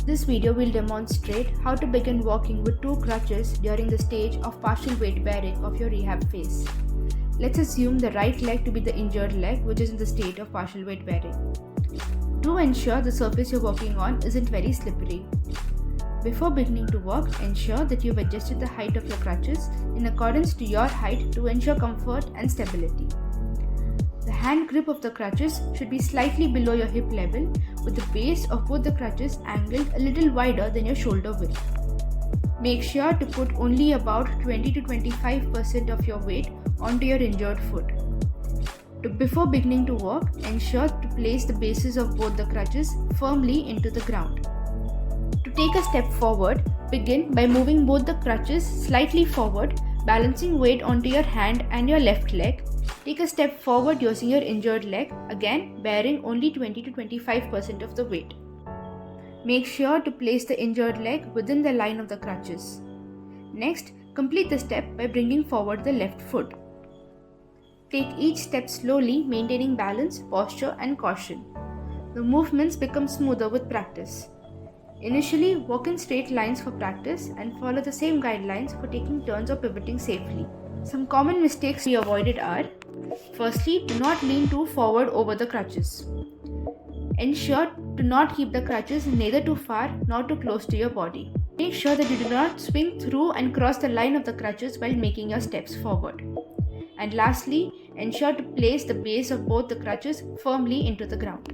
This video will demonstrate how to begin walking with 2 crutches during the stage of partial weight bearing of your rehab phase. Let's assume the right leg to be the injured leg, which is in the state of partial weight bearing. Do ensure the surface you're walking on isn't very slippery. Before beginning to walk, ensure that you've adjusted the height of your crutches in accordance to your height to ensure comfort and stability. The hand grip of the crutches should be slightly below your hip level, with the base of both the crutches angled a little wider than your shoulder width. Make sure to put only about 20 to 25% of your weight onto your injured foot. Before beginning to walk, ensure to place the bases of both the crutches firmly into the ground. To take a step forward, begin by moving both the crutches slightly forward, balancing weight onto your hand and your left leg. Take a step forward using your injured leg, again bearing only 20 to 25% of the weight. Make sure to place the injured leg within the line of the crutches. Next, complete the step by bringing forward the left foot. Take each step slowly, maintaining balance, posture and caution. The movements become smoother with practice. Initially, walk in straight lines for practice and follow the same guidelines for taking turns or pivoting safely. Some common mistakes to be avoided are: firstly, do not lean too forward over the crutches. Ensure to not keep the crutches neither too far nor too close to your body. Make sure that you do not swing through and cross the line of the crutches while making your steps forward. And lastly, ensure to place the base of both the crutches firmly into the ground.